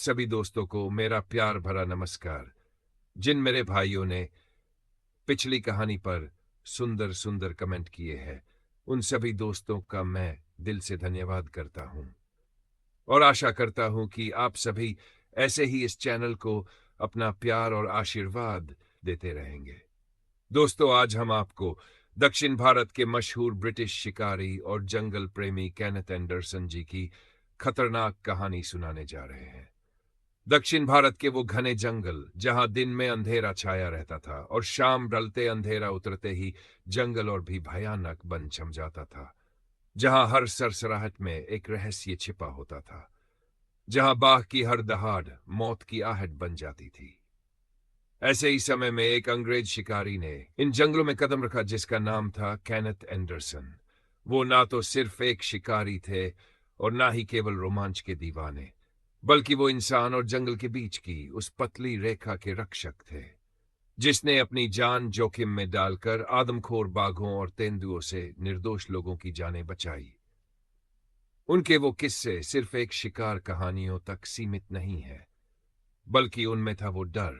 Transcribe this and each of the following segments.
सभी दोस्तों को मेरा प्यार भरा नमस्कार। जिन मेरे भाइयों ने पिछली कहानी पर सुंदर सुंदर कमेंट किए हैं, उन सभी दोस्तों का मैं दिल से धन्यवाद करता हूं और आशा करता हूं कि आप सभी ऐसे ही इस चैनल को अपना प्यार और आशीर्वाद देते रहेंगे। दोस्तों, आज हम आपको दक्षिण भारत के मशहूर ब्रिटिश शिकारी और जंगल प्रेमी केनेथ एंडरसन जी की खतरनाक कहानी सुनाने जा रहे हैं। दक्षिण भारत के वो घने जंगल, जहां दिन में अंधेरा छाया रहता था और शाम ढलते अंधेरा उतरते ही जंगल और भी भयानक बन छम जाता था, जहां हर सरसराहट में एक रहस्य छिपा होता था, जहां बाघ की हर दहाड़ मौत की आहट बन जाती थी। ऐसे ही समय में एक अंग्रेज शिकारी ने इन जंगलों में कदम रखा, जिसका नाम था केनेथ एंडरसन। वो ना तो सिर्फ एक शिकारी थे और ना ही केवल रोमांच के दीवाने, बल्कि वो इंसान और जंगल के बीच की उस पतली रेखा के रक्षक थे, जिसने अपनी जान जोखिम में डालकर आदमखोर बाघों और तेंदुओं से निर्दोष लोगों की जानें बचाई। उनके वो किस्से सिर्फ एक शिकार कहानियों तक सीमित नहीं है, बल्कि उनमें था वो डर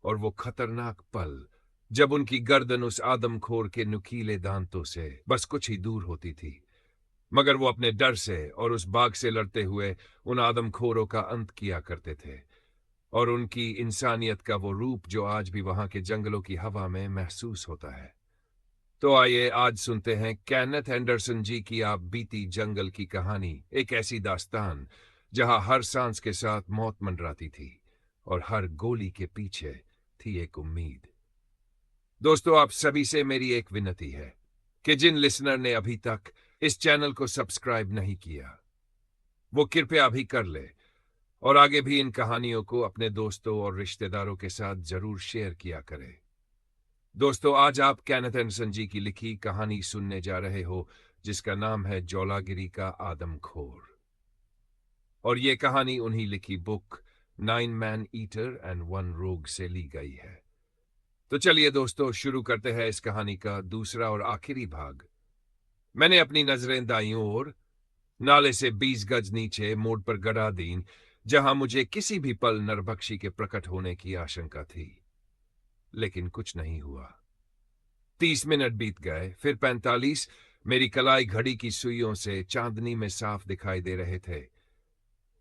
और वो खतरनाक पल जब उनकी गर्दन उस आदमखोर के नुकीले दांतों से बस कुछ ही दूर होती थी। मगर वो अपने डर से और उस बाघ से लड़ते हुए उन आदमखोरों का अंत किया करते थे, और उनकी इंसानियत का वो रूप जो आज भी वहां के जंगलों की हवा में महसूस होता है। तो आइए आज सुनते हैं केनेथ एंडरसन जी की आप बीती जंगल की कहानी, एक ऐसी दास्तान जहां हर सांस के साथ मौत मंडराती थी और हर गोली के पीछे थी एक उम्मीद। दोस्तों, आप सभी से मेरी एक विनती है कि जिन लिसनर ने अभी तक इस चैनल को सब्सक्राइब नहीं किया, वो कृपया अभी कर ले और आगे भी इन कहानियों को अपने दोस्तों और रिश्तेदारों के साथ जरूर शेयर किया करें। दोस्तों, आज आप केनेथ एंडरसन जी की लिखी कहानी सुनने जा रहे हो, जिसका नाम है जोलागिरी का आदमखोर। और ये कहानी उन्हीं लिखी बुक 9 मैन ईटर एंड 1 रोग से ली गई है। तो चलिए दोस्तों, शुरू करते हैं इस कहानी का दूसरा और आखिरी भाग। मैंने अपनी नजरें दाईं ओर नाले से 20 गज नीचे मोड़ पर गड़ा दीं, जहां मुझे किसी भी पल नरभक्षी के प्रकट होने की आशंका थी। लेकिन कुछ नहीं हुआ। 30 मिनट बीत गए, फिर 45। मेरी कलाई घड़ी की सुइयों से चांदनी में साफ दिखाई दे रहे थे।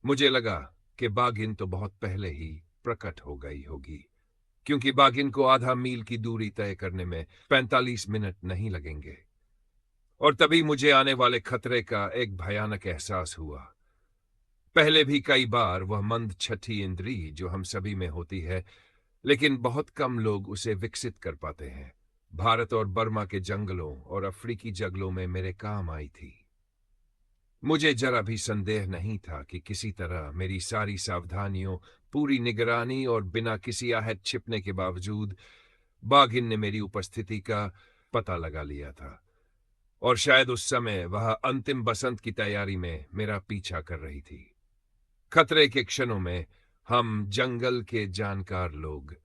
मुझे लगा कि बाघिन तो बहुत पहले ही प्रकट हो गई होगी, क्योंकि बाघिन को आधा मील की दूरी तय करने में 45 मिनट नहीं लगेंगे। और तभी मुझे आने वाले खतरे का एक भयानक एहसास हुआ। पहले भी कई बार वह मंद छठी इंद्री जो हम सभी में होती है, लेकिन बहुत कम लोग उसे विकसित कर पाते हैं, भारत और बर्मा के जंगलों और अफ्रीकी जंगलों में मेरे काम आई थी। मुझे जरा भी संदेह नहीं था कि किसी तरह मेरी सारी सावधानियों, पूरी निगरानी और बिना किसी आहट छिपने के बावजूद बाघिन ने मेरी उपस्थिति का पता लगा लिया था, और शायद उस समय वह अंतिम बसंत की तैयारी में मेरा पीछा कर रही थी। खतरे के क्षणों में हम जंगल के जानकार लोग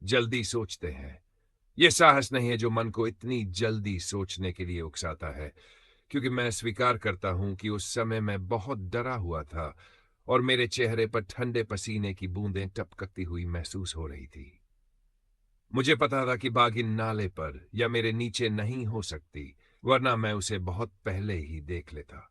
जल्दी सोचते हैं। यह साहस नहीं है जो मन को इतनी जल्दी सोचने के लिए उकसाता है, क्योंकि मैं स्वीकार करता हूं कि उस समय मैं बहुत डरा हुआ था और मेरे चेहरे पर ठंडे पसीने की बूंदें टपकती हुई महसूस हो रही थी। मुझे पता था कि बाघिन नाले पर या मेरे नीचे नहीं हो सकती, वरना मैं उसे बहुत पहले ही देख लेता।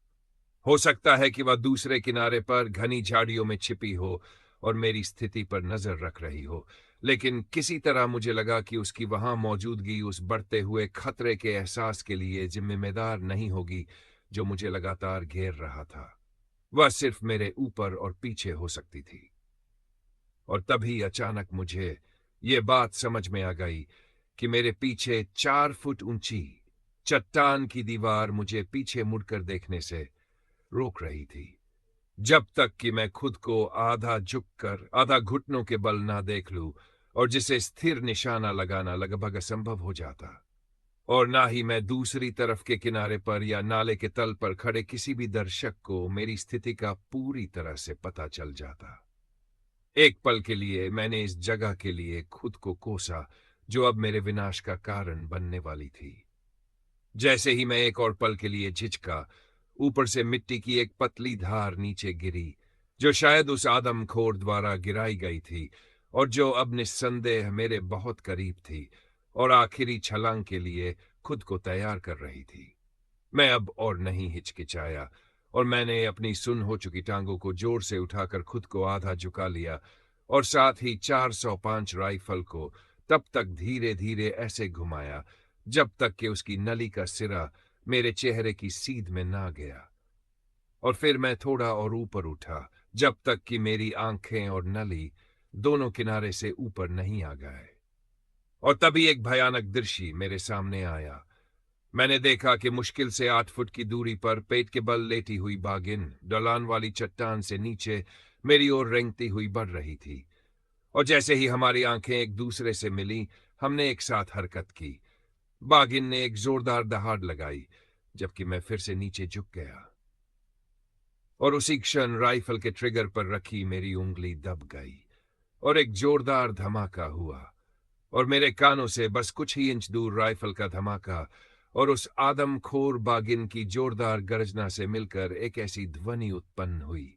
हो सकता है कि वह दूसरे किनारे पर घनी झाड़ियों में छिपी हो और मेरी स्थिति पर नजर रख रही हो, लेकिन किसी तरह मुझे लगा कि उसकी वहां मौजूदगी उस बढ़ते हुए खतरे के एहसास के लिए जिम्मेदार नहीं होगी जो मुझे लगातार घेर रहा था। वह सिर्फ मेरे ऊपर और पीछे हो सकती थी। और तभी अचानक मुझे ये बात समझ में आ गई कि मेरे पीछे 4 फुट ऊंची चट्टान की दीवार मुझे पीछे मुड़कर देखने से रोक रही थी, जब तक कि मैं खुद को आधा झुककर आधा घुटनों के बल ना देख लूं, और जिसे स्थिर निशाना लगाना लगभग असंभव हो जाता। और ना ही मैं दूसरी तरफ के किनारे पर या नाले के तल पर खड़े किसी भी दर्शक को मेरी स्थिति का पूरी तरह से पता चल जाता। एक पल के लिए मैंने इस जगह के लिए खुद को कोसा जो अब मेरे विनाश का कारण बनने वाली थी। जैसे ही मैं एक और पल के लिए झिझका, ऊपर से मिट्टी की एक पतली धार नीचे गिरी, जो शायद उस आदमखोर द्वारा गिराई गई थी और जो अब निस्संदेह मेरे बहुत करीब थी और आखिरी छलांग के लिए खुद को तैयार कर रही थी। मैं अब और नहीं हिचकिचाया और मैंने अपनी सुन हो चुकी टांगों को जोर से उठाकर खुद को आधा झुका लिया और साथ ही 405 राइफल को तब तक धीरे धीरे ऐसे घुमाया जब तक कि उसकी नली का सिरा मेरे चेहरे की सीध में ना गया। और फिर मैं थोड़ा और ऊपर उठा जब तक कि मेरी आंखें और नली दोनों किनारे से ऊपर नहीं आ गए। और तभी एक भयानक दृश्य मेरे सामने आया। मैंने देखा कि मुश्किल से 8 फुट की दूरी पर पेट के बल लेटी हुई बागिन ढलान वाली चट्टान से नीचे मेरी ओर रेंगती हुई बढ़ रही थी। और जैसे ही हमारी आंखें एक दूसरे से मिली, हमने एक साथ हरकत की। बागिन ने एक जोरदार दहाड़ लगाई जबकि मैं फिर से नीचे झुक गया और उसी क्षण राइफल के ट्रिगर पर रखी मेरी उंगली दब गई और एक जोरदार धमाका हुआ और मेरे कानों से बस कुछ ही इंच दूर राइफल का धमाका और उस आदमखोर बागिन की जोरदार गर्जना से मिलकर एक ऐसी ध्वनि उत्पन्न हुई,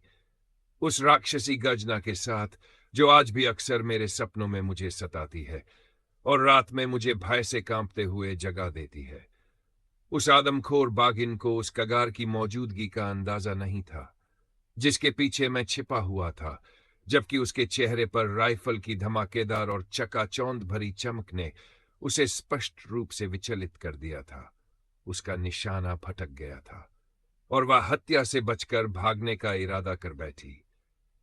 उस राक्षसी गर्जना के साथ जो आज भी अक्सर मेरे सपनों में मुझे सताती है और रात में मुझे भय से कांपते हुए जगा देती है। उस आदमखोर बागिन को उस कगार की मौजूदगी का अंदाजा नहीं था जिसके पीछे मैं छिपा हुआ था, जबकि उसके चेहरे पर राइफल की धमाकेदार और चकाचौंध भरी चमक ने उसे स्पष्ट रूप से विचलित कर दिया था। उसका निशाना फटक गया था और वह हत्या से बचकर भागने का इरादा कर बैठी।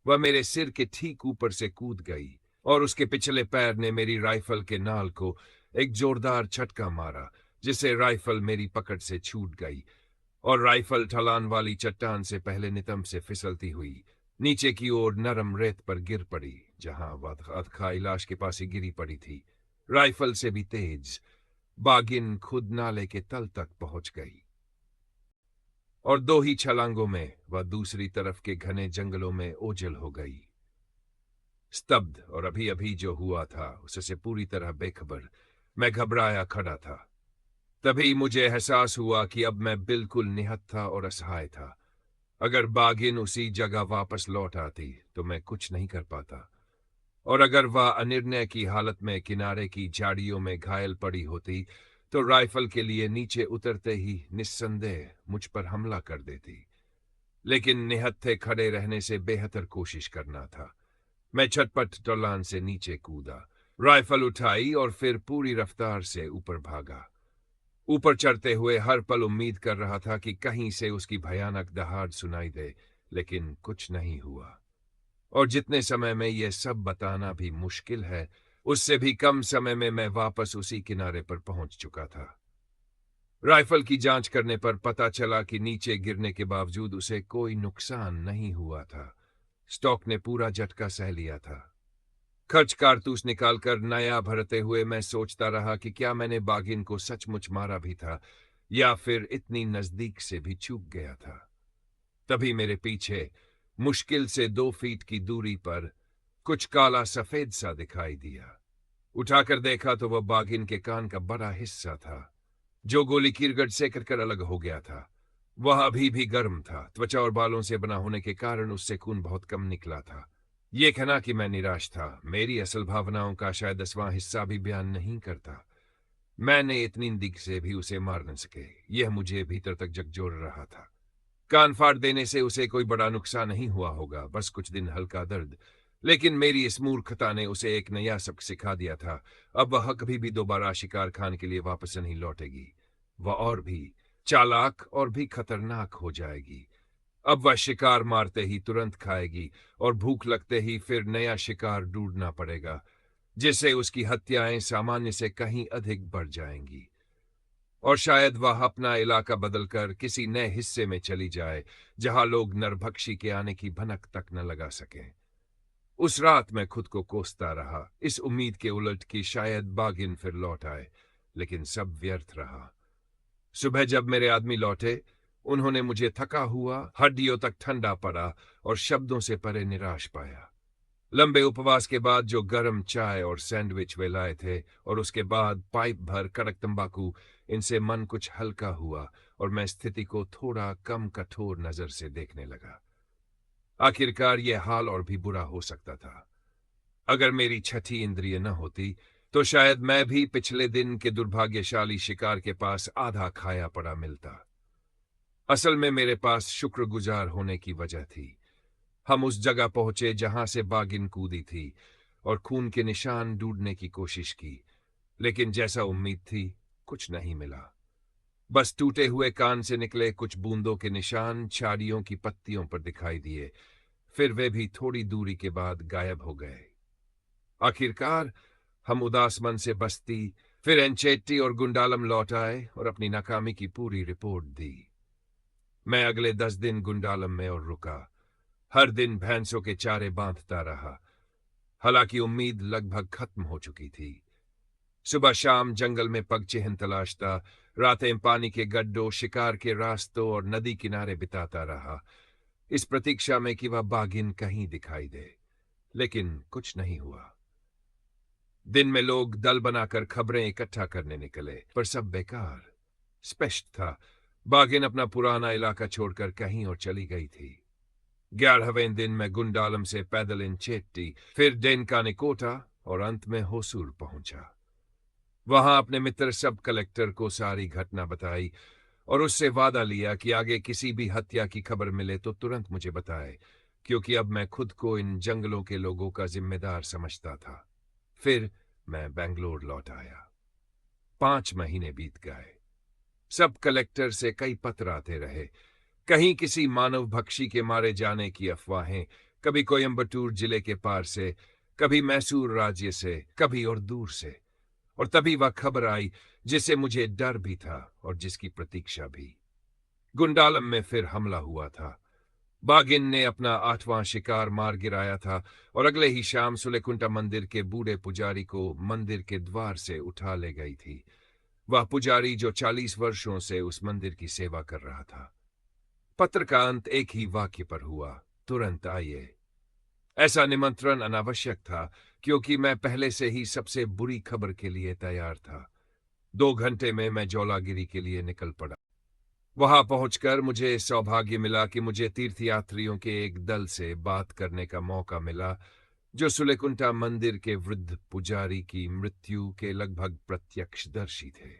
वह मेरे सिर के ठीक ऊपर से कूद गई और उसके पिछले पैर ने मेरी राइफल के नाल को एक जोरदार झटका मारा जिससे राइफल मेरी पकड़ से छूट गई और राइफल ढलान वाली चट्टान से पहले नितंब से फिसलती हुई नीचे की ओर नरम रेत पर गिर पड़ी, जहां वह अधखाई लाश के पास ही गिरी पड़ी थी। राइफल से भी तेज बागिन खुद नाले के तल तक पहुंच गई और 2 ही छलांगों में वह दूसरी तरफ के घने जंगलों में ओझल हो गई। स्तब्ध और अभी अभी जो हुआ था उससे पूरी तरह बेखबर मैं घबराया खड़ा था। तभी मुझे एहसास हुआ कि अब मैं बिल्कुल निहत्था और असहाय था। अगर बागिन उसी जगह वापस लौट आती तो मैं कुछ नहीं कर पाता, और अगर वह अनिर्णय की हालत में किनारे की झाड़ियों में घायल पड़ी होती तो राइफल के लिए नीचे उतरते ही निस्संदेह मुझ पर हमला कर देती। लेकिन निहत्थे खड़े रहने से बेहतर कोशिश करना था। मैं झटपट ढलान से नीचे कूदा, राइफल उठाई और फिर पूरी रफ्तार से ऊपर भागा। ऊपर चढ़ते हुए हर पल उम्मीद कर रहा था कि कहीं से उसकी भयानक दहाड़ सुनाई दे, लेकिन कुछ नहीं हुआ। और जितने समय में यह सब बताना भी मुश्किल है, उससे भी कम समय में मैं वापस उसी किनारे पर पहुंच चुका था। राइफल की जांच करने पर पता चला कि नीचे गिरने के बावजूद उसे कोई नुकसान नहीं हुआ था। स्टॉक ने पूरा झटका सह लिया था। खर्च कारतूस निकालकर नया भरते हुए मैं सोचता रहा कि क्या मैंने बागिन को सचमुच मारा भी था या फिर इतनी नजदीक से भी चूक गया था। तभी मेरे पीछे मुश्किल से 2 फीट की दूरी पर कुछ काला सफेद सा दिखाई दिया। उठाकर देखा तो वह बागिन के कान का बड़ा हिस्सा था जो गोली कीरगट से कर अलग हो गया था। वह अभी भी गर्म था। त्वचा और बालों से बना होने के कारण उससे खून बहुत कम निकला था। ये कहना कि मैं निराश था मेरी असल भावनाओं का शायद 10वां हिस्सा भी बयान नहीं करता। मैंने इतनी दिग से भी उसे मार न सके, यह मुझे भीतर तक झकझोर रहा था। कान फाड़ देने से उसे कोई बड़ा नुकसान नहीं हुआ होगा, बस कुछ दिन हल्का दर्द। लेकिन मेरी इस मूर्खता ने उसे एक नया सबक सिखा दिया था। अब वह कभी भी दोबारा शिकार खाने के लिए वापस नहीं लौटेगी। वह और भी चालाक और भी खतरनाक हो जाएगी। अब वह शिकार मारते ही तुरंत खाएगी और भूख लगते ही फिर नया शिकार ढूंढना पड़ेगा, जिससे उसकी हत्याएं सामान्य से कहीं अधिक बढ़ जाएंगी। और शायद वह अपना इलाका बदलकर किसी नए हिस्से में चली जाए जहां लोग नरभक्षी के आने की भनक तक न लगा सकें। उस रात मैं खुद को कोसता रहा, इस उम्मीद के उलट कि शायद बागिन फिर लौट आए, लेकिन सब व्यर्थ रहा। सुबह जब मेरे आदमी लौटे, उन्होंने मुझे थका हुआ, हड्डियों तक ठंडा पड़ा और शब्दों से परे निराश पाया। लंबे उपवास के बाद जो गर्म चाय और सैंडविच वे लाए थे और उसके बाद पाइप भर कड़क तंबाकू, इनसे मन कुछ हल्का हुआ और मैं स्थिति को थोड़ा कम कठोर नजर से देखने लगा। आखिरकार यह हाल और भी बुरा हो सकता था। अगर मेरी छठी इंद्रिय न होती तो शायद मैं भी पिछले दिन के दुर्भाग्यशाली शिकार के पास आधा खाया पड़ा मिलता। असल में मेरे पास शुक्रगुजार होने की वजह थी। हम उस जगह पहुंचे जहां से बागिन कूदी थी और खून के निशान ढूंढने की कोशिश की, लेकिन जैसा उम्मीद थी कुछ नहीं मिला। बस टूटे हुए कान से निकले कुछ बूंदों के निशान झाड़ियों की पत्तियों पर दिखाई दिए, फिर वे भी थोड़ी दूरी के बाद गायब हो गए। आखिरकार हम उदास मन से बस्ती, फिर एंचेट्टी और गुंडालम लौट आए और अपनी नाकामी की पूरी रिपोर्ट दी। मैं अगले 10 दिन गुंडालम में और रुका। हर दिन भैंसों के चारे बांधता रहा। हालांकि उम्मीद लगभग खत्म हो चुकी थी। सुबह शाम जंगल में पगचिह्न तलाशता, रातें पानी के गड्ढों, शिकार के रास्तों और नदी किनारे बिताता रहा, इस प्रतीक्षा में कि वह बागिन कहीं दिखाई दे। लेकिन कुछ नहीं हुआ। दिन में लोग दल बनाकर खबरें इकट्ठा करने निकले, पर सब बेकार। स्पष्ट था, बागिन अपना पुराना इलाका छोड़कर कहीं और चली गई थी। 11वें दिन मैं गुंडालम से पैदल इंचेट्टी, फिर डेनकानिकोटा और अंत में होसूर पहुंचा। वहां अपने मित्र सब कलेक्टर को सारी घटना बताई और उससे वादा लिया कि आगे किसी भी हत्या की खबर मिले तो तुरंत मुझे बताए, क्योंकि अब मैं खुद को इन जंगलों के लोगों का जिम्मेदार समझता था। फिर मैं बेंगलोर लौट आया। 5 महीने बीत गए। सब कलेक्टर से कई पत्र आते रहे। कहीं किसी मानव भक्षी के मारे जाने की अफवाहें, कभी कोयम्बटूर जिले के पार से, कभी मैसूर राज्य से, कभी और दूर से। और तभी वह खबर आई जिसे मुझे डर भी था और जिसकी प्रतीक्षा भी। गुंडालम में फिर हमला हुआ था। बागिन ने अपना 8वां शिकार मार गिराया था और अगले ही शाम सुलेकुंटा मंदिर के बूढ़े पुजारी को मंदिर के द्वार से उठा ले गई थी। वह पुजारी जो 40 वर्षों से उस मंदिर की सेवा कर रहा था। पत्र का अंत एक ही वाक्य पर हुआ, तुरंत आइए। ऐसा निमंत्रण अनावश्यक था, क्योंकि मैं पहले से ही सबसे बुरी खबर के लिए तैयार था। 2 घंटे में मैं जौलागिरी के लिए निकल पड़ा। वहां पहुंचकर मुझे सौभाग्य मिला कि मुझे तीर्थयात्रियों के एक दल से बात करने का मौका मिला, जो सुलेकुंटा मंदिर के वृद्ध पुजारी की मृत्यु के लगभग प्रत्यक्षदर्शी थे।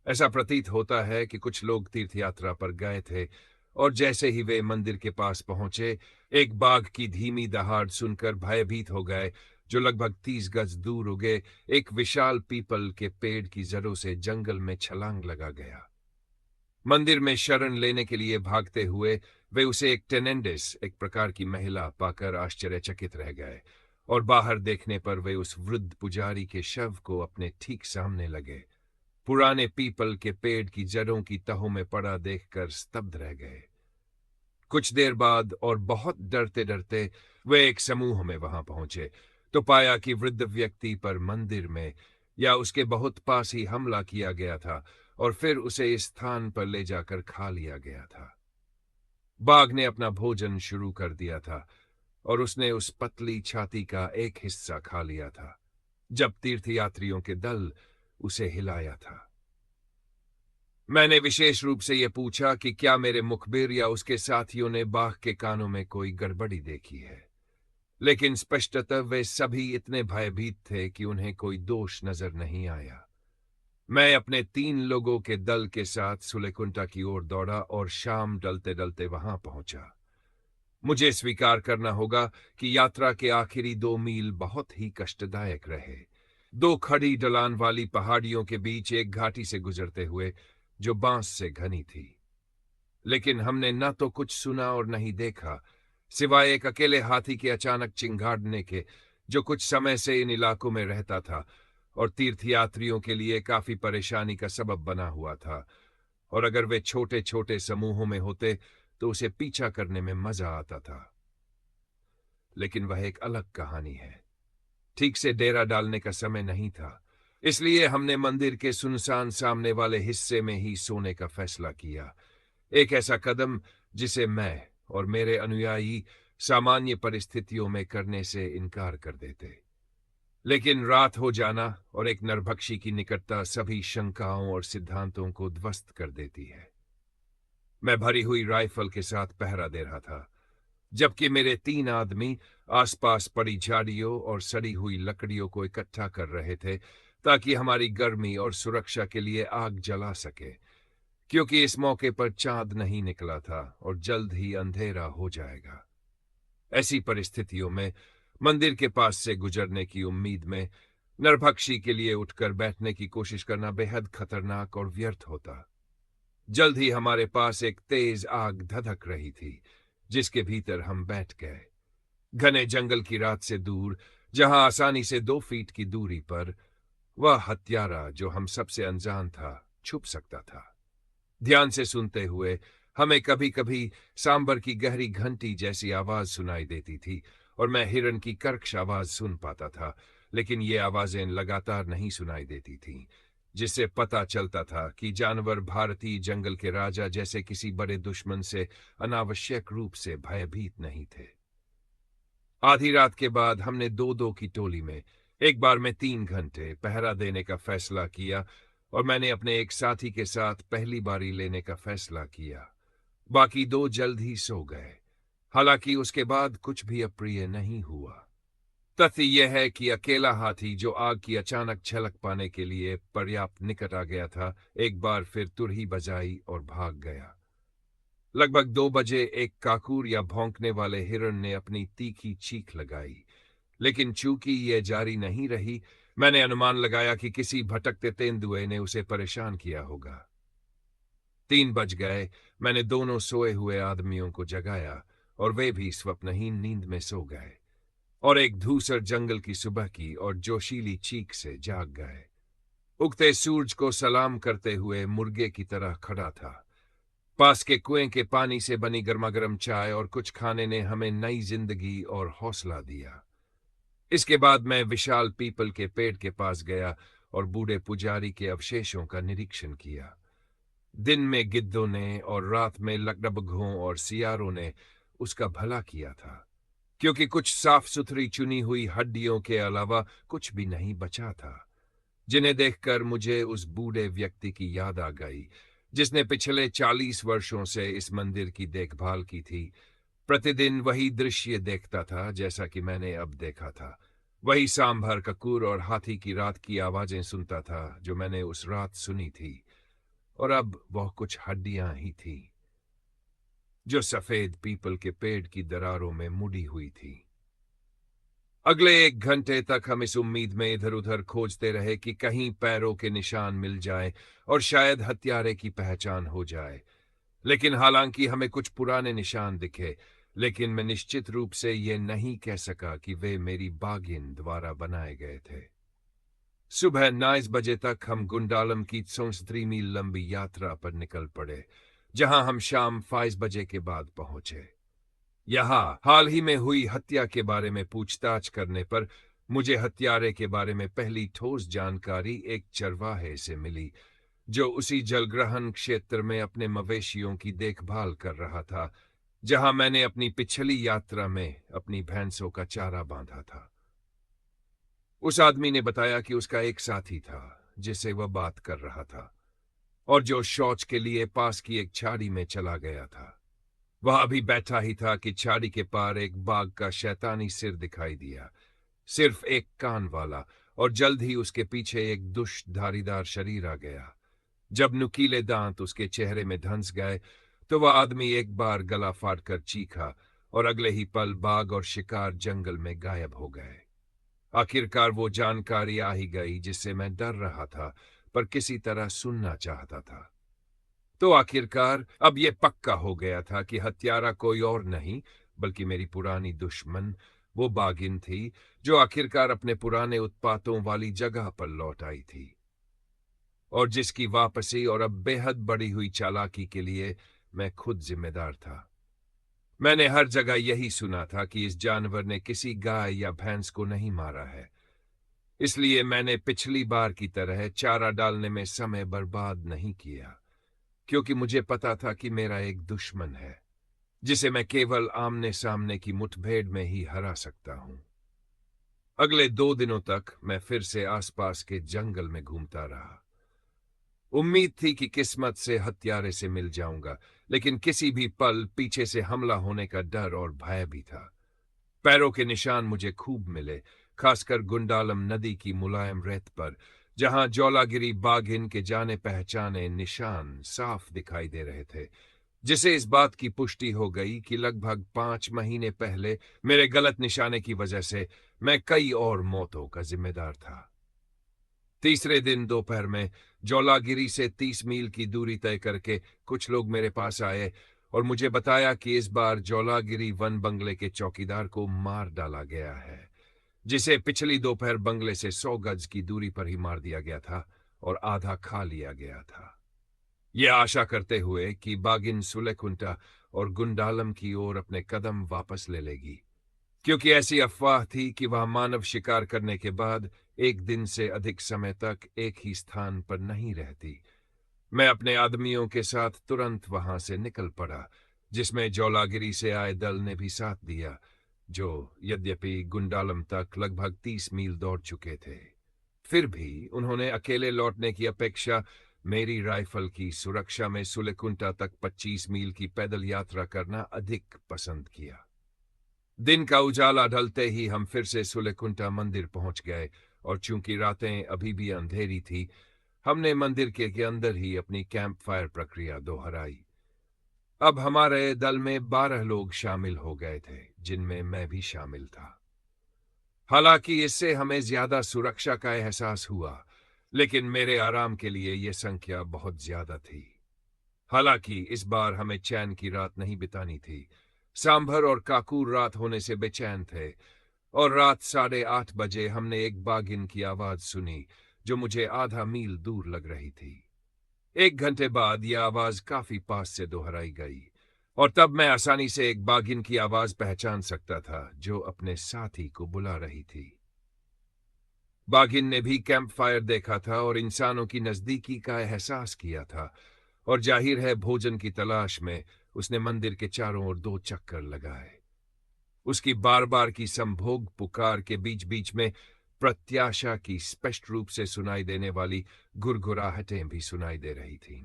ऐसा प्रतीत होता है कि कुछ लोग तीर्थयात्रा पर गए थे और जैसे ही वे मंदिर के पास पहुंचे, एक बाघ की धीमी दहाड़ सुनकर भयभीत हो गए, जो लगभग 30 गज दूर उगे एक विशाल पीपल के पेड़ की जड़ों से जंगल में छलांग लगा गया। मंदिर में शरण लेने के लिए भागते हुए वे उसे एक टेनेंडिस, एक प्रकार की महिला, पाकर आश्चर्यचकित रह गए और बाहर देखने पर वे उस वृद्ध पुजारी के शव को अपने ठीक सामने लगे। पुराने पीपल के पेड़ की जड़ों की तहों में पड़ा देखकर स्तब्ध रह गए। कुछ देर बाद और बहुत डरते डरते वे एक समूह में वहां पहुंचे तो पाया कि वृद्ध व्यक्ति पर मंदिर में या उसके बहुत पास ही हमला किया गया था और फिर उसे इस स्थान पर ले जाकर खा लिया गया था। बाघ ने अपना भोजन शुरू कर दिया था और उसने उस पतली छाती का एक हिस्सा खा लिया था जब तीर्थयात्रियों के दल उसे हिलाया था। मैंने विशेष रूप से यह पूछा कि क्या मेरे मुखबिर या उसके साथियों ने बाघ के कानों में कोई गड़बड़ी देखी है, लेकिन स्पष्टतः वे सभी इतने भयभीत थे कि उन्हें कोई दोष नजर नहीं आया। मैं अपने 3 लोगों के दल के साथ सुलेकुंटा की ओर दौड़ा और शाम डलते डलते वहां पहुंचा। मुझे स्वीकार करना होगा कि यात्रा के आखिरी 2 मील बहुत ही कष्टदायक रहे। 2 खड़ी ढलान वाली पहाड़ियों के बीच एक घाटी से गुजरते हुए जो बांस से घनी थी। लेकिन हमने न तो कुछ सुना और नहीं देखा, सिवाय एक अकेले हाथी के अचानक चिंगाड़ने के, जो कुछ समय से इन इलाकों में रहता था और तीर्थयात्रियों के लिए काफी परेशानी का सबब बना हुआ था। और अगर वे छोटे छोटे समूहों में होते तो उसे पीछा करने में मजा आता था। लेकिन वह एक अलग कहानी है। ठीक से डेरा डालने का समय नहीं था, इसलिए हमने मंदिर के सुनसान सामने वाले हिस्से में ही सोने का फैसला किया। एक ऐसा कदम जिसे मैं और मेरे अनुयायी सामान्य परिस्थितियों में करने से इनकार कर देते। लेकिन रात हो जाना और एक नरभक्षी की निकटता सभी शंकाओं और सिद्धांतों को ध्वस्त कर देती है। मैं भरी हुई राइफल के साथ पहरा दे रहा था। जबकि मेरे 3 आदमी आसपास पड़ी झाड़ियों और सड़ी हुई लकड़ियों को इकट्ठा कर रहे थे ताकि हमारी गर्मी और सुरक्षा के लिए आग जला सके, क्योंकि इस मौके पर चांद नहीं निकला था और जल्द ही अंधेरा हो जाएगा। ऐसी परिस्थितियों में मंदिर के पास से गुजरने की उम्मीद में नरभक्षी के लिए उठकर बैठने की कोशिश करना बेहद खतरनाक और व्यर्थ होता। जल्द ही हमारे पास एक तेज आग धधक रही थी, जिसके भीतर हम बैठ गए। घने जंगल की रात से दूर, जहां आसानी से 2 फीट की दूरी पर वह हत्यारा जो हम सबसे अनजान था छुप सकता था। ध्यान से सुनते हुए हमें कभी कभी सांबर की गहरी घंटी जैसी आवाज सुनाई देती थी और मैं हिरन की कर्कश आवाज सुन पाता था, लेकिन ये आवाजें लगातार नहीं सुनाई देती थीं, जिससे पता चलता था कि जानवर भारतीय जंगल के राजा जैसे किसी बड़े दुश्मन से अनावश्यक रूप से भयभीत नहीं थे। आधी रात के बाद हमने 2-2 की टोली में एक बार में 3 घंटे पहरा देने का फैसला किया और मैंने अपने एक साथी के साथ पहली बारी लेने का फैसला किया। बाकी 2 जल्द ही सो गए। हालांकि उसके बाद कुछ भी अप्रिय नहीं हुआ। तथ्य यह है कि अकेला हाथी जो आग की अचानक झलक पाने के लिए पर्याप्त निकट आ गया था, एक बार फिर तुरही बजाई और भाग गया। लगभग 2 बजे एक काकूर या भौंकने वाले हिरण ने अपनी तीखी चीख लगाई, लेकिन चूंकि यह जारी नहीं रही, मैंने अनुमान लगाया कि किसी भटकते तेंदुए ने उसे परेशान किया होगा। 3 बज गए। मैंने दोनों सोए हुए आदमियों को जगाया और वे भी स्वप्नहीन नींद में सो गए और एक धूसर जंगल की सुबह की और जोशीली चीख से जाग गए। उगते सूरज को सलाम करते हुए मुर्गे की तरह खड़ा था। पास के कुएं के पानी से बनी गर्मागर्म चाय और कुछ खाने ने हमें नई जिंदगी और हौसला दिया। इसके बाद मैं विशाल पीपल के पेड़ के पास गया और बूढ़े पुजारी के अवशेषों का निरीक्षण किया। दिन में गिद्धों ने और रात में लकड़बग्घों और सियारों ने उसका भला किया था, क्योंकि कुछ साफ सुथरी चुनी हुई हड्डियों के अलावा कुछ भी नहीं बचा था, जिन्हें देखकर मुझे उस बूढ़े व्यक्ति की याद आ गई जिसने पिछले 40 वर्षों से इस मंदिर की देखभाल की थी। प्रतिदिन वही दृश्य देखता था जैसा कि मैंने अब देखा था। वही सांभर ककूर और हाथी की रात की आवाजें सुनता था जो मैंने उस रात सुनी थी, और अब वह कुछ हड्डियां ही थी जो सफेद पीपल के पेड़ की दरारों में मुड़ी हुई थी। अगले 1 घंटे तक हम इस उम्मीद में इधर उधर खोजते रहे कि कहीं पैरों के निशान मिल जाए और शायद हत्यारे की पहचान हो जाए। लेकिन हालांकि हमें कुछ पुराने निशान दिखे, लेकिन मैं निश्चित रूप से यह नहीं कह सका कि वे मेरी बागिन द्वारा बनाए गए थे। सुबह 9 बजे तक हम गुंडालम की 34 मील लंबी यात्रा पर निकल पड़े, जहां हम शाम 5 बजे के बाद पहुंचे। यहाँ हाल ही में हुई हत्या के बारे में पूछताछ करने पर मुझे हत्यारे के बारे में पहली ठोस जानकारी एक चरवाहे से मिली, जो उसी जलग्रहण क्षेत्र में अपने मवेशियों की देखभाल कर रहा था, जहां मैंने अपनी पिछली यात्रा में अपनी भैंसों का चारा बांधा था। उस आदमी ने बताया कि उसका एक साथी था जिससे वह बात कर रहा था और जो शौच के लिए पास की एक झाड़ी में चला गया था। वह अभी बैठा ही था कि झाड़ी के पार एक बाघ का शैतानी सिर दिखाई दिया, सिर्फ एक कान वाला, और जल्द ही उसके पीछे एक दुष्ट धारीदार शरीर आ गया। जब नुकीले दांत उसके चेहरे में धंस गए तो वह आदमी एक बार गला फाड़कर चीखा और अगले ही पल बाघ और शिकार जंगल में गायब हो गए। आखिरकार वो जानकारी आ ही गई जिससे मैं डर रहा था पर किसी तरह सुनना चाहता था। तो आखिरकार अब यह पक्का हो गया था कि हत्यारा कोई और नहीं बल्कि मेरी पुरानी दुश्मन, वो बागिन थी जो आखिरकार अपने पुराने उत्पातों वाली जगह पर लौट आई थी और जिसकी वापसी और अब बेहद बढ़ी हुई चालाकी के लिए मैं खुद जिम्मेदार था। मैंने हर जगह यही सुना था कि इस जानवर ने किसी गाय या भैंस को नहीं मारा है, इसलिए मैंने पिछली बार की तरह चारा डालने में समय बर्बाद नहीं किया, क्योंकि मुझे पता था कि मेरा एक दुश्मन है जिसे मैं केवल आमने सामने की मुठभेड़ में ही हरा सकता हूं। अगले 2 दिनों तक मैं फिर से आसपास के जंगल में घूमता रहा। उम्मीद थी कि किस्मत से हत्यारे से मिल जाऊंगा, लेकिन किसी भी पल पीछे से हमला होने का डर और भय भी था। पैरों के निशान मुझे खूब मिले, खासकर गुंडालम नदी की मुलायम रेत पर, जहां जौलागिरी बाघिन के जाने पहचाने निशान साफ दिखाई दे रहे थे, जिसे इस बात की पुष्टि हो गई कि लगभग 5 महीने पहले मेरे गलत निशाने की वजह से मैं कई और मौतों का जिम्मेदार था। तीसरे दिन दोपहर में जौलागिरी से 30 मील की दूरी तय करके कुछ लोग मेरे पास आए और मुझे बताया कि इस बार जौलागिरी वन बंगले के चौकीदार को मार डाला गया है, जिसे पिछली दोपहर बंगले से 100 गज की दूरी पर ही मार दिया गया था और आधा खा लिया गया था। ये आशा करते हुए कि बागिन सुलेखुंटा और गुंडालम की ओर अपने कदम वापस ले लेगी, क्योंकि ऐसी अफवाह थी कि वह मानव शिकार करने के बाद एक दिन से अधिक समय तक एक ही स्थान पर नहीं रहती। मैं अपने आदमियों के साथ तुरंत वहां से निकल पड़ा, जिसमें जौलागिरी से आए दल ने भी साथ दिया, जो यद्यपि गुंडालम तक लगभग 30 मील दौड़ चुके थे। फिर भी उन्होंने अकेले लौटने की अपेक्षा मेरी राइफल की सुरक्षा में सुलेकुंटा तक 25 मील की पैदल यात्रा करना अधिक पसंद किया। दिन का उजाला ढलते ही हम फिर से सुलेकुंटा मंदिर पहुंच गए, और चूंकि रातें अभी भी अंधेरी थी, हमने मंदिर के अंदर ही अपनी कैंप फायर प्रक्रिया दोहराई। अब हमारे दल में 12 लोग शामिल हो गए थे, जिनमें मैं भी शामिल था। हालांकि इससे हमें ज्यादा सुरक्षा का एहसास हुआ, लेकिन मेरे आराम के लिए यह संख्या बहुत ज्यादा थी। हालांकि इस बार हमें चैन की रात नहीं बितानी थी। सांभर और काकूर रात होने से बेचैन थे, और रात 8:30 बजे हमने एक बागिन की आवाज सुनी, जो मुझे आधा मील दूर लग रही थी। 1 घंटे बाद यह आवाज काफी पास से दोहराई गई, और तब मैं आसानी से एक बागिन की आवाज पहचान सकता था, जो अपने साथी को बुला रही थी। बागिन ने भी कैंप फायर देखा था और इंसानों की नजदीकी का एहसास किया था, और जाहिर है भोजन की तलाश में उसने मंदिर के चारों ओर 2 चक्कर लगाए। उसकी बार बार की संभोग पुकार के बीच बीच में प्रत्याशा की स्पष्ट रूप से सुनाई देने वाली गुरगुराहटें भी सुनाई दे रही थीं।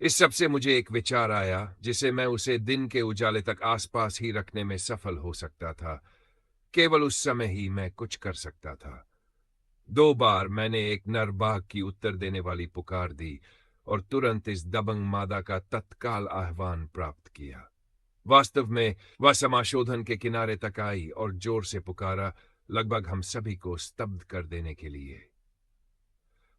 इस सब से मुझे एक विचार आया, जिसे मैं उसे दिन के उजाले तक आसपास ही रखने में सफल हो सकता था। केवल उस समय ही मैं कुछ कर सकता था। 2 बार मैंने एक नर बाघ की उत्तर देने वाली पुकार दी, और तुरंत इस दबंग मादा का तत्काल आह्वान प्राप्त किया। वास्तव में वह समाशोधन के किनारे तक आई और जोर से पुकारा, लगभग हम सभी को स्तब्ध कर देने के लिए।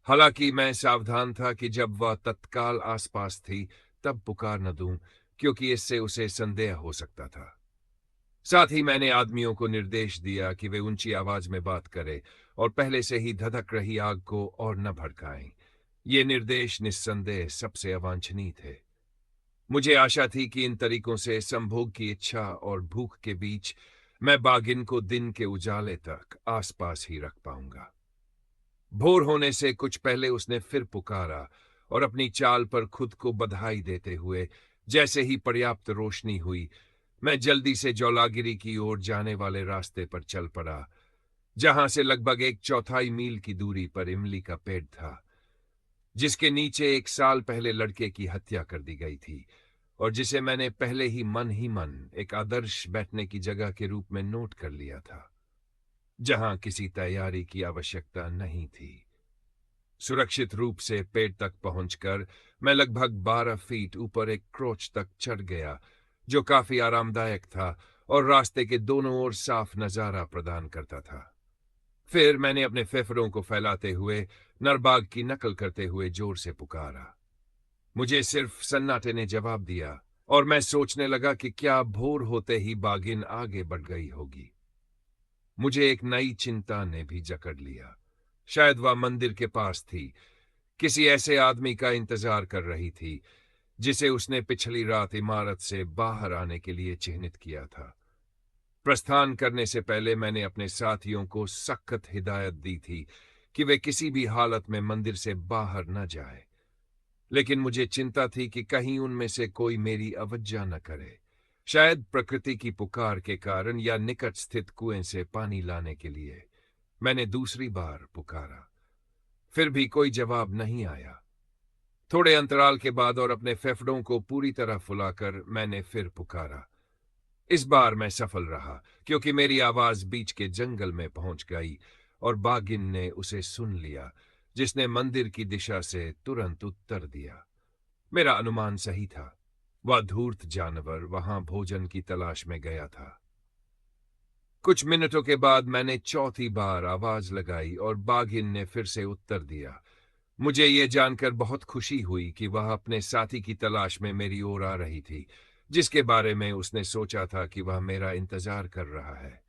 हालांकि मैं सावधान था कि जब वह तत्काल आसपास थी तब पुकार न दूं, क्योंकि इससे उसे संदेह हो सकता था। साथ ही मैंने आदमियों को निर्देश दिया कि वे ऊंची आवाज में बात करें और पहले से ही धधक रही आग को और न भड़काएं। ये निर्देश निस्संदेह सबसे अवांछनीय थे। मुझे आशा थी कि इन तरीकों से संभोग की इच्छा और भूख के बीच मैं बागिन को दिन के उजाले तक आसपास ही रख पाऊंगा। भोर होने से कुछ पहले उसने फिर पुकारा, और अपनी चाल पर खुद को बधाई देते हुए जैसे ही पर्याप्त रोशनी हुई, मैं जल्दी से जौलागिरी की ओर जाने वाले रास्ते पर चल पड़ा, जहां से लगभग 1/4 मील की दूरी पर इमली का पेड़ था, जिसके नीचे 1 साल पहले लड़के की हत्या कर दी गई थी, और जिसे मैंने पहले ही मन एक आदर्श बैठने की जगह के रूप में नोट कर लिया था, जहां किसी तैयारी की आवश्यकता नहीं थी। सुरक्षित रूप से पेड़ तक पहुंचकर मैं लगभग 12 फीट ऊपर एक क्रोच तक चढ़ गया, जो काफी आरामदायक था और रास्ते के दोनों ओर साफ नजारा प्रदान करता था। फिर मैंने अपने फेफड़ों को फैलाते हुए नरबाग की नकल करते हुए जोर से पुकारा। मुझे सिर्फ सन्नाटे ने जवाब दिया, और मैं सोचने लगा कि क्या भोर होते ही बागिन आगे बढ़ गई होगी। मुझे एक नई चिंता ने भी जकड़ लिया। शायद वह मंदिर के पास थी, किसी ऐसे आदमी का इंतजार कर रही थी, जिसे उसने पिछली रात इमारत से बाहर आने के लिए चिन्हित किया था। प्रस्थान करने से पहले मैंने अपने साथियों को सख्त हिदायत दी थी कि वे किसी भी हालत में मंदिर से बाहर न जाए, लेकिन मुझे चिंता थी कि कहीं उनमें से कोई मेरी अवज्ञा न करे, शायद प्रकृति की पुकार के कारण या निकट स्थित कुएं से पानी लाने के लिए। मैंने दूसरी बार पुकारा, फिर भी कोई जवाब नहीं आया। थोड़े अंतराल के बाद और अपने फेफड़ों को पूरी तरह फुलाकर मैंने फिर पुकारा। इस बार मैं सफल रहा, क्योंकि मेरी आवाज बीच के जंगल में पहुंच गई और बागिन ने उसे सुन लिया, जिसने मंदिर की दिशा से तुरंत उत्तर दिया। मेरा अनुमान सही था। वह धूर्त जानवर वहां भोजन की तलाश में गया था। कुछ मिनटों के बाद मैंने चौथी बार आवाज लगाई और बाघिन ने फिर से उत्तर दिया। मुझे ये जानकर बहुत खुशी हुई कि वह अपने साथी की तलाश में मेरी ओर आ रही थी, जिसके बारे में उसने सोचा था कि वह मेरा इंतजार कर रहा है।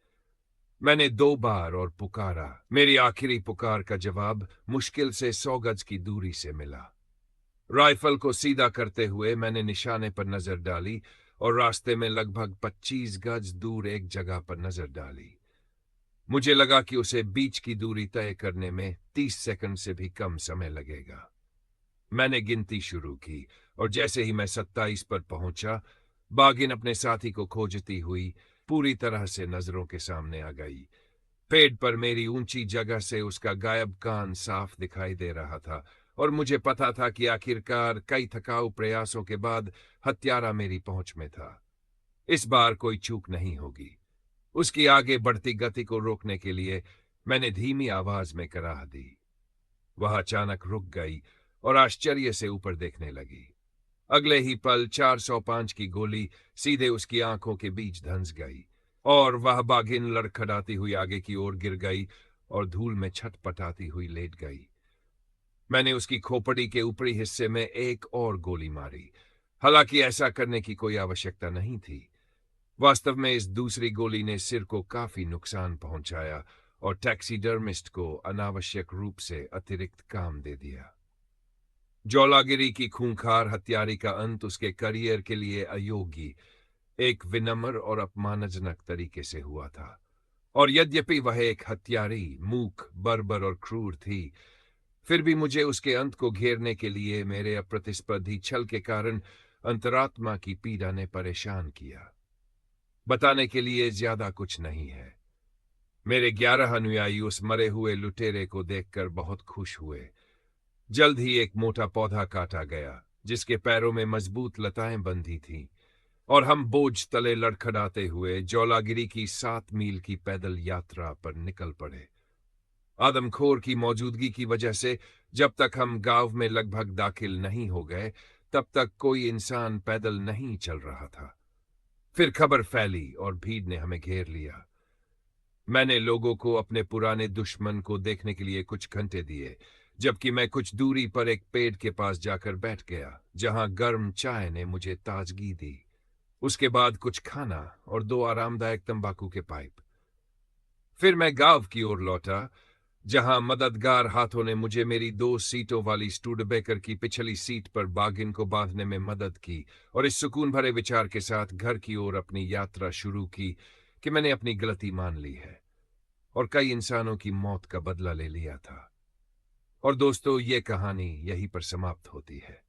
मैंने 2 बार और पुकारा। मेरी आखिरी पुकार का जवाब मुश्किल से 100 गज की दूरी से मिला। राइफल को सीधा करते हुए मैंने निशाने पर नजर डाली और रास्ते में लगभग 25 गज दूर एक जगह पर नजर डाली। मुझे लगा कि उसे बीच की दूरी तय करने में 30 सेकंड से भी कम समय लगेगा। मैंने गिनती शुरू की और जैसे ही मैं 27 पर पहुंचा, बागिन अपने साथी को खोजती हुई पूरी तरह से नजरों के सामने आ गई। पेड़ पर मेरी ऊंची जगह से उसका गायब कान साफ दिखाई दे रहा था और मुझे पता था कि आखिरकार कई थकाऊ प्रयासों के बाद हत्यारा मेरी पहुंच में था। इस बार कोई चूक नहीं होगी। उसकी आगे बढ़ती गति को रोकने के लिए मैंने धीमी आवाज में कराह दी। वह अचानक रुक गई और आश्चर्य से ऊपर देखने लगी। अगले ही पल 405 की गोली सीधे उसकी आंखों के बीच धंस गई और वह बाघिन लड़खड़ाती हुई आगे की ओर गिर गई और धूल में छटपटाती हुई लेट गई। मैंने उसकी खोपड़ी के ऊपरी हिस्से में एक और गोली मारी। हालांकि ऐसा करने की कोई आवश्यकता नहीं थी। वास्तव में इस दूसरी गोली ने सिर को काफी नुकसान पहुंचाया और टैक्सीडर्मिस्ट को अनावश्यक रूप से अतिरिक्त काम दे दिया। ज्वालागिरी की खूंखार हत्यारी का अंत उसके करियर के लिए अयोग्य, एक विनम्र और अपमानजनक तरीके से हुआ था। और यद्यपि वह एक हत्यारी, मूक, बर्बर और क्रूर थी, फिर भी मुझे उसके अंत को घेरने के लिए मेरे अप्रतिस्पर्धी छल के कारण अंतरात्मा की पीड़ा ने परेशान किया। बताने के लिए ज्यादा कुछ नहीं है। मेरे 11 अनुयायी उस मरे हुए लुटेरे को देखकर बहुत खुश हुए। जल्द ही एक मोटा पौधा काटा गया, जिसके पैरों में मजबूत लताएं बंधी थीं, और हम बोझ तले लड़खड़ाते हुए ज्वालागिरी की 7 मील की पैदल यात्रा पर निकल पड़े। आदमखोर की मौजूदगी की वजह से जब तक हम गांव में लगभग दाखिल नहीं हो गए, तब तक कोई इंसान पैदल नहीं चल रहा था। फिर खबर फैली और भीड़ ने हमें घेर लिया। मैंने लोगों को अपने पुराने दुश्मन को देखने के लिए कुछ घंटे दिए, जबकि मैं कुछ दूरी पर एक पेड़ के पास जाकर बैठ गया, जहां गर्म चाय ने मुझे ताजगी दी। उसके बाद कुछ खाना और 2 आरामदायक तंबाकू के पाइप। फिर मैं गांव की ओर लौटा, जहां मददगार हाथों ने मुझे मेरी 2 सीटों वाली स्टूडेबेकर की पिछली सीट पर बागिन को बांधने में मदद की और इस सुकून भरे विचार के साथ घर की ओर अपनी यात्रा शुरू की कि मैंने अपनी गलती मान ली है और कई इंसानों की मौत का बदला ले लिया था। और दोस्तों, ये कहानी यहीं पर समाप्त होती है।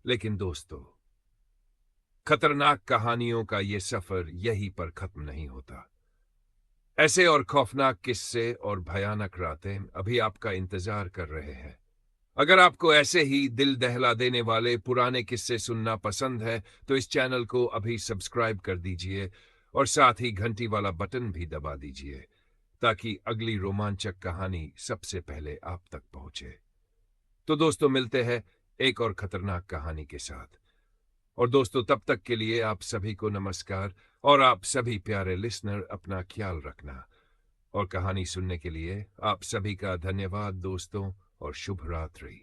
लेकिन दोस्तों, खतरनाक कहानियों का ये सफर यहीं पर खत्म नहीं होता। ऐसे और खौफनाक किस्से और भयानक रातें अभी आपका इंतजार कर रहे हैं। अगर आपको ऐसे ही दिल दहला देने वाले पुराने किस्से सुनना पसंद है, तो इस चैनल को अभी सब्सक्राइब कर दीजिए और साथ ही घंटी वाला बटन भी दबा दीजिए, ताकि अगली रोमांचक कहानी सबसे पहले आप तक पहुंचे। तो दोस्तों, मिलते हैं एक और खतरनाक कहानी के साथ। और दोस्तों, तब तक के लिए आप सभी को नमस्कार और आप सभी प्यारे लिसनर अपना ख्याल रखना। और कहानी सुनने के लिए आप सभी का धन्यवाद दोस्तों, और शुभ रात्रि।